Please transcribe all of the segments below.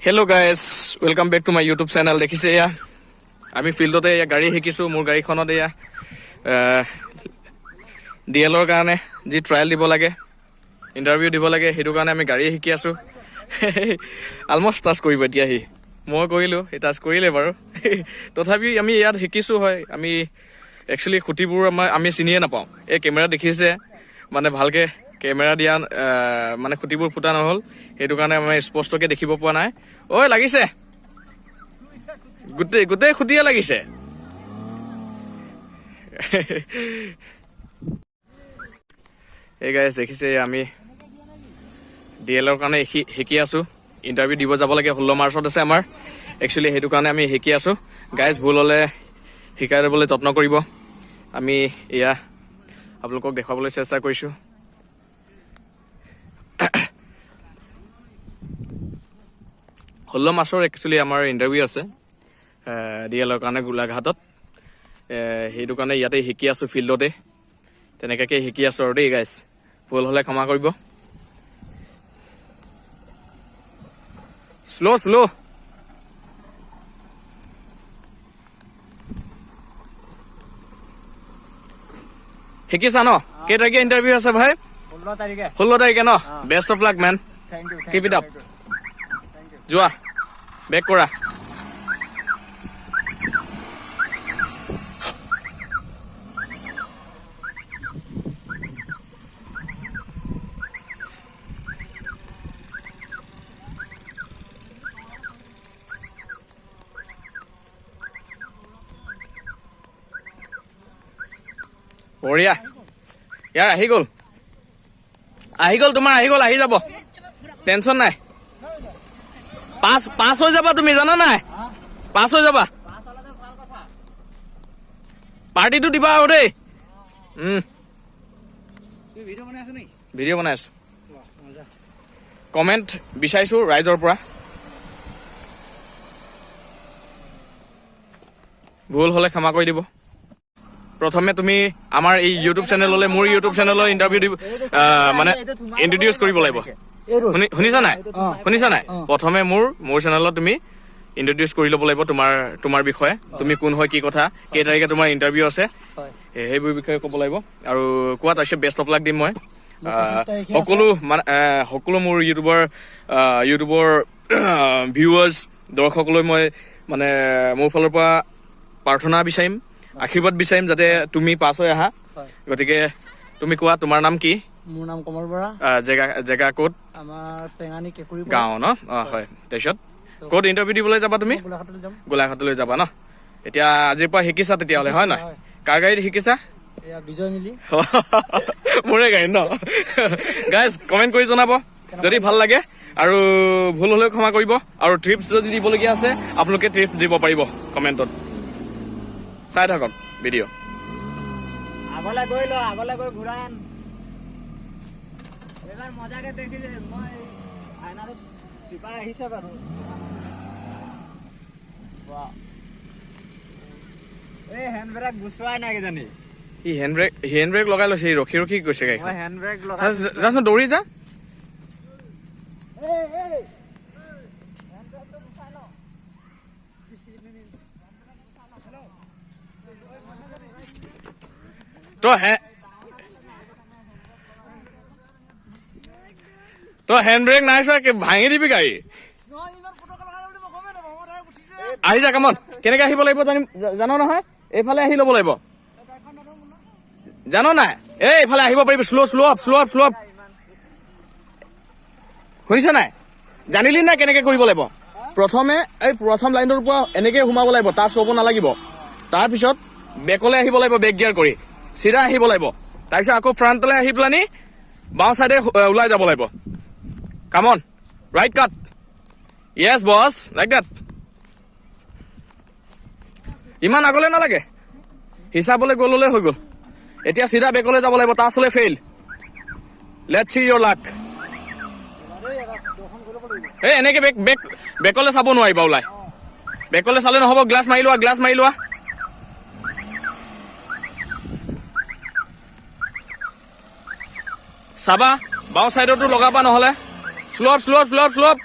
Hello guys, welcome back to my YouTube channel. দেখিছে ইয়া আমি ফিল্ডতে ইয়া গাড়ী শিকিছো মোৰ গাড়ীখনত ইয়া ডিএলৰ কাৰণে যি ট্ৰায়াল দিব লাগে ইন্টাৰভিউ দিব লাগে হেতু কাৰণে আমি গাড়ী শিকি আছো অলমোস্ট টাচ কৰিব দিয়া হি মই কৰিলো এই টাচ কৰিলে বাৰু তথাপি আমি ইয়াত শিকিছো হয় আমি একচুয়ালি খুটিবোৰ আমি চিনিয়ে নাপাওঁ এই কেমেৰা দেখিছে মানে ভালকে কেমেৰা দিয়া মানে খুটিবোৰ ফুটা নহল হেতু কাৰণে আমি স্পষ্টকে দেখিব পোৱা নাই ঐ লাগিছে গুটে খুটিয়ে লাগিছে এই গাইস দেখিছে আমি ডিএলৰ কাৰণে শিকি আছো ইন্টাৰভিউ দিব যাব লাগে 16 মাৰ্চত আছে আমাৰ একচুয়ালি হেতু কাৰণে আমি শিকি আছো গাইস ভুল হলে শিকাই দিবলৈ যত্ন কৰিব আমি ইয়া আপোনালোকক দেখাবলৈ চেষ্টা কৰিছো 16 মাৰ্চৰ একচুয়ালি আমাৰ ইন্টাৰভিউ আছে ডিএলৰ কাৰণে গোলাঘাটত হেতু কাৰণে ইয়াতে শিকি আছো ফিল্ডতে তেনেকাকে শিকি আছো আৰু দেই গাইস ভুল হলে ক্ষমা কৰিব স্লো শিকিছা ন কেই তাৰিখে ইন্টাৰভিউ আছে ভাই 16 তাৰিখে ন best of luck man keep it up যোৱা বেক কৰা বঢ়িয়া ইয়াৰ আহি গ'ল তোমাৰ আহি যাব টেনচন নাই পাঁচ হৈ যাবা তুমি জানা নাই পাঁচ হৈ যাবা পাৰ্টিটো দিবা আৰু দেই ভিডিঅ' বনাই আছো কমেণ্ট বিচাৰিছো ৰাইজৰ পৰা ভুল হলে ক্ষমা কৰি দিব প্ৰথমে তুমি আমাৰ এই ইউটিউব চেনেললৈ মোৰ ইউটিউব চেনেলৰ ইন্টাৰভিউ মানে ইন্ট্ৰোডিউস কৰিব লাগিব শুনিছা নাই প্ৰথমে মোৰ চেনেলত তুমি ইন্ট্ৰোডিউস কৰি ল'ব লাগিব তোমাৰ বিষয়ে তুমি কোন হয় কি কথা কেই তাৰিখে তোমাৰ ইন্টাৰভিউ আছে সেইবোৰ বিষয়ে ক'ব লাগিব আৰু কোৱা তাৰপিছত বেষ্ট অফ লাক দিম মই সকলো মোৰ ইউটিউবৰ ভিউৱাৰ্ছ দৰ্শকলৈ মই মানে মোৰ ফালৰ পৰা প্ৰাৰ্থনা বিচাৰিম আশীৰ্বাদ বিচাৰিম যাতে তুমি পাছ হৈ আহা গতিকে তুমি কোৱা তোমাৰ নাম কি মোৰ নাম কমল বৰা জেগা ক'ত আমাৰ টেঙানি কেকুৰি গাঁও ন হয় তাৰপিছত ক'ত ইন্টাৰভিউ দিবলৈ যাবা তুমি গোলাঘাটলৈ যাবা ন এতিয়া আজিৰ পৰা শিকিছা তেতিয়াহ'লে হয় নহয় কাৰ গাড়ীত শিকিছা এয়া বিজয় মিলি মোৰে গাড়ী ন গাইজ কমেণ্ট কৰি জনাব যদি ভাল লাগে আৰু ভুল হলেও ক্ষমা কৰিব আৰু ট্ৰিপছ যদি দিবলগীয়া আছে আপোনালোকে ট্ৰিপছ দিব পাৰিব কমেণ্টত চাই থাকক ভিডিঅ' আগলৈ গৈ ঘূৰান এবাৰ মজাকে দেখিছে মই আইনাৰত টিপাই আহিছে বাৰু এই হেণ্ড ব্ৰেক গুচোৱাই নাই কিজানি ই হেণ্ড ব্ৰেক লগাই লৈছে ৰখি গৈছে গাড়ী মই হেণ্ড ব্ৰেক যাচোন দৌৰি যা তই হেণ্ড ব্ৰেক নাই চোৱা ভাঙি দিবি গাড়ী আহি যা কামত কেনেকে আহিব লাগিব জানো নহয় এইফালে আহি ল'ব লাগিব জানো নাই এইফালে আহিব পাৰিবি শ্ল' আপ শুনিছ নাই জানিলি নাই কেনেকে কৰিব লাগিব প্ৰথমে এই প্ৰথম লাইনটোৰ পৰা এনেকে সোমাব লাগিব তাৰ চব নালাগিব তাৰপিছত বেকলে আহিব লাগিব বেক গিয়াৰ কৰি চিধা আহিব লাগিব তাৰপিছত আকৌ ফ্ৰণ্টলৈ আহি পেলানি বাওঁ চাইডে ওলাই যাব লাগিব come on right cut yes boss like that ইমান আগলৈ নালাগে হিচাপলৈ গ'ললৈ হৈ গ'ল এতিয়া চিধা বেকলৈ যাব লাগিব তাৰ চলে ফেইল লেটছ সি ইয়ৰ লাক এই এনেকে বেকলৈ চাব নোৱাৰিবা ওলাই বেকলৈ চালে নহ'ব গ্লাছ মাৰি লোৱা চাবা বাওঁ সাইডতো লগাবা নহলে স্লো আপ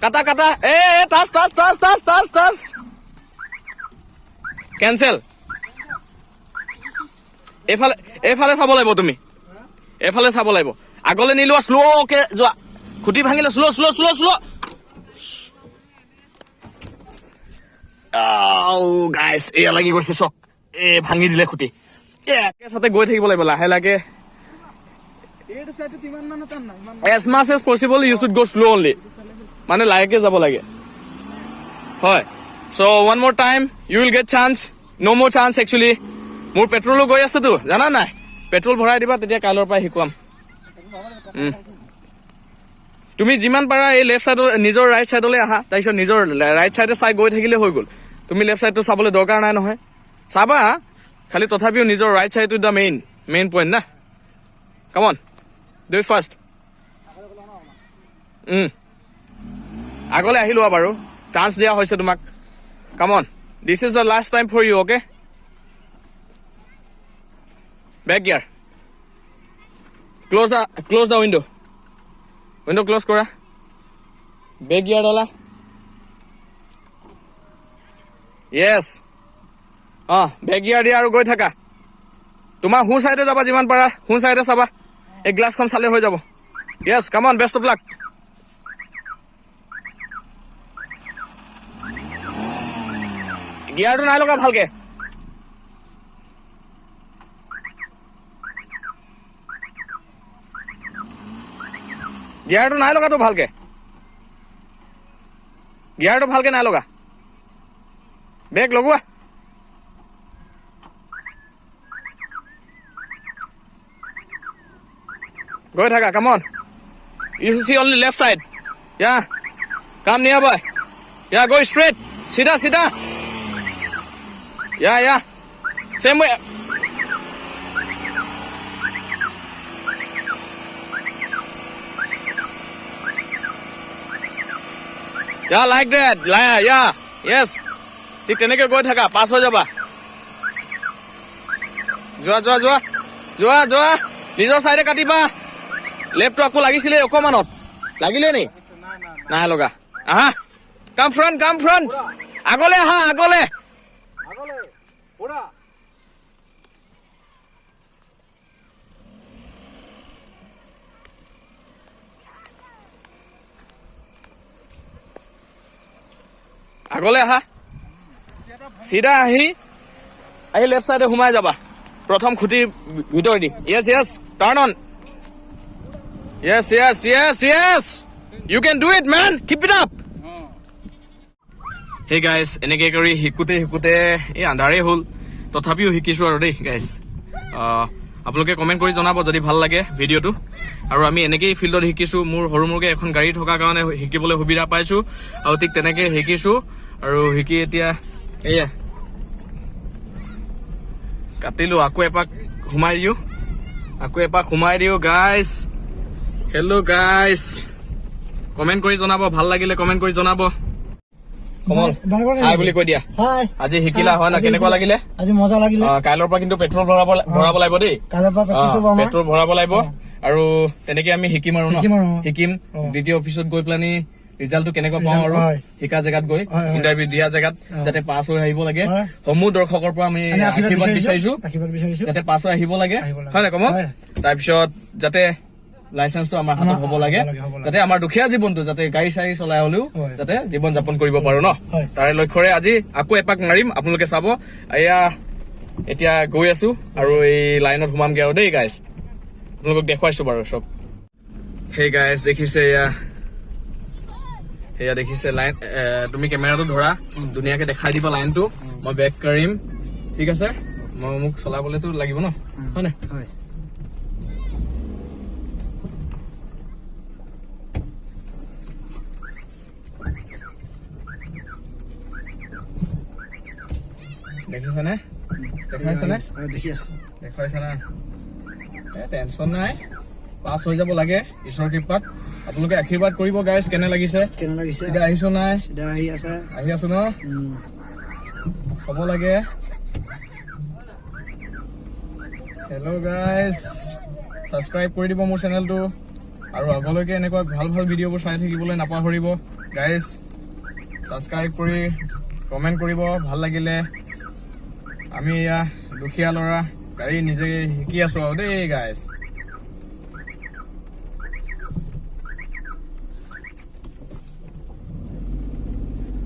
কাটা কাটা এ touch touch touch touch touch touch cancel এইফালে এইফালে চাব লাগিব তুমি এইফালে চাব লাগিব আগলৈ নি লোৱা শ্ল'কে যোৱা খুঁটি ভাঙিলে শ্ল' শ্ল' শ্ল' শ্ল' গাইছ এয়া লাগি গৈছে চক ভাঙি দিলে খুঁটি একেচাতে গৈ থাকিব লাগিব লাহে লাহে as much as possible you should go slow only মানে লাহেকে যাব লাগে হয় so one more time you will get chance no more chance actually মোৰ পেট্ৰলো গৈ আছে তো জানা নাই পেট্ৰল ভৰাই দিবা তেতিয়া কাইলৰ পৰা শিকুৱাম তুমি যিমান পাৰা এই লেফট সাইডৰ নিজৰ ৰাইট সাইডলৈ আহা তাৰপিছত নিজৰ ৰাইট সাইডে চাই গৈ থাকিলে হৈ গ'ল তুমি লেফট সাইডটো চাবলৈ দৰকাৰ নাই নহয় চাবা খালি তথাপিও নিজৰ ৰাইট সাইডটো দা মেইন পইণ্ট না come on do it first আগলৈ আহি লোৱা বাৰু চান্স দিয়া হৈছে তোমাক come on this is the last time for you okay back gear close the window' close কৰা বেক গিয়াৰ ডালা য়েছ বেক গিয়াৰ দিয়া আৰু গৈ থাকা তোমাৰ সোঁ চাইডে যাবা যিমান পাৰা সোঁ চাইডে চাবা এই গ্লাছখন চালে হৈ যাব yes come on best of luck গিয়াৰটো নাই লগা ভালকে গিয়াৰটো নাই লগাতো ভালকে গিয়াৰটো ভালকে নাই লগা ব্ৰেক লগোৱা গৈ থাকা come on you see only left side yeah come নিয়াৰ বয় ইয়া গো ষ্ট্ৰেট চিধা চিধা ইয়া চেম ৱে Yeah, like that. Yeah. Yes. ঠিক তেনেকে গৈ থাকা পাছ হৈ যাবা যোৱা নিজৰ চাইডে কাটিবা লেফটটো আকৌ লাগিছিলে অকমানত লাগিলে নি নাই লগা আহা কাম ফ্ৰণ্ট আগলে আহা আগলে আগলে আহা চিধা আহি লেফট সাইডে সোমাই যাবা প্ৰথম খুঁটিৰ ভিতৰেদি yes turn on yes you can do it man keep it up hey guys এনেকে কৰি শিকোতে এই আন্ধাৰেই হ'ল তথাপিও শিকিছো আৰু দেই গাইজ আপোনালোকে কমেণ্ট কৰি জনাব যদি ভাল লাগে ভিডিঅ'টো আৰু আমি এনেকেই ফিল্ডত শিকিছো মোৰ সৰু মুৰুকে এখন গাড়ী থকাৰ কাৰণে শিকিবলৈ সুবিধা পাইছো আৰু ঠিক তেনেকে শিকিছো আৰু শিকি এতিয়া এয়া কাটিলো আকৌ এপাক সোমাই দিও গাইজ হেল্ল' গাইজ কমেণ্ট কৰি জনাব ভাল লাগিলে কমেণ্ট কৰি জনাব কমল হাই বুলি কৈ দিয়া আজি শিকিলা হয় না কেনেকুৱা লাগিলে আজি মজা লাগিলে কাইলৰ পৰা কিন্তু পেট্ৰল ভৰাব লাগিব দেই পেট্ৰল ভৰাব লাগিব আৰু তেনেকে আমি শিকিম আৰু শিকিম দ্বিতীয় অফিচত গৈ পেলানি ৰিজাল্টটো কেনেকুৱা পাওঁ আৰু শিকা জেগাত গৈ ইণ্টাৰভিউ দিয়া জেগাত যাতে পাছ হৈ আহিব লাগে সমূহ দৰ্শকৰ পৰা আমি আশীৰ্বাদ বিচাৰিছো যাতে পাছ হৈ আহিব লাগে হয় নে কমল তাৰপিছত যাতে লাইচেন্সটো আমাৰ হাতত হ'ব লাগে যাতে আমাৰ দুখীয়া জীৱনটো যাতে গাড়ী চাড়ী চলাই হলেও যাতে জীৱন যাপন কৰিব পাৰো ন তাৰে লক্ষ্যৰে আজি আকৌ এপাক মাৰিম আপোনালোকে চাব এয়া এতিয়া গৈ আছো আৰু এই লাইনত সোমামগে আৰু দেই গাইজ আপোনালোকক দেখুৱাইছো বাৰু চব হে গাইজ দেখিছে এয়া দেখিছে লাইন তুমি কেমেৰাটো ধৰা ধুনীয়াকে দেখাই দিবা লাইনটো মই বেক কৰিম ঠিক আছে মোক চলাবলেতো লাগিব ন হয় নে দেখিছানে দেখুৱাইছানে টেনচন নাই পাছ হৈ যাব লাগে ঈশ্বৰৰ কৃপাত আপোনালোকে আশীৰ্বাদ কৰিব গাইজ কেনে লাগিছে এতিয়া আহিছো নাই আহি আছো ন হ'ব লাগে হেল্ল' গাইজ ছাবস্ক্ৰাইব কৰি দিব মোৰ চেনেলটো আৰু আগলৈকে এনেকুৱা ভাল ভিডিঅ'বোৰ চাই থাকিবলৈ নাপাহৰিব গাইজ ছাবস্ক্ৰাইব কৰি কমেণ্ট কৰিব ভাল লাগিলে। আমি এয়া দুখীয়া ল'ৰা গাড়ী নিজে শিকি আছো আৰু দেই গাইজ।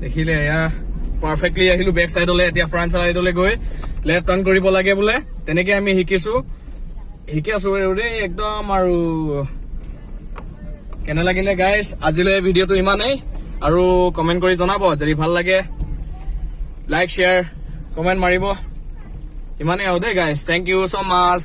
দেখিলে এয়া পাৰফেক্টলি আহিলো বেক চাইডলৈ। এতিয়া ফ্ৰণ্ট চাইডলৈ গৈ লেফ্ট টাৰ্ণ কৰিব লাগে বোলে, তেনেকে আমি শিকি আছো দেই একদম। আৰু কেনে লাগিলে গাইজ আজিলৈ ভিডিঅ'টো ইমানেই। আৰু কমেণ্ট কৰি জনাব যদি ভাল লাগে, লাইক শ্বেয়াৰ কমেণ্ট মাৰিব। ইমানেই আৰু দেই guys, thank you so' much.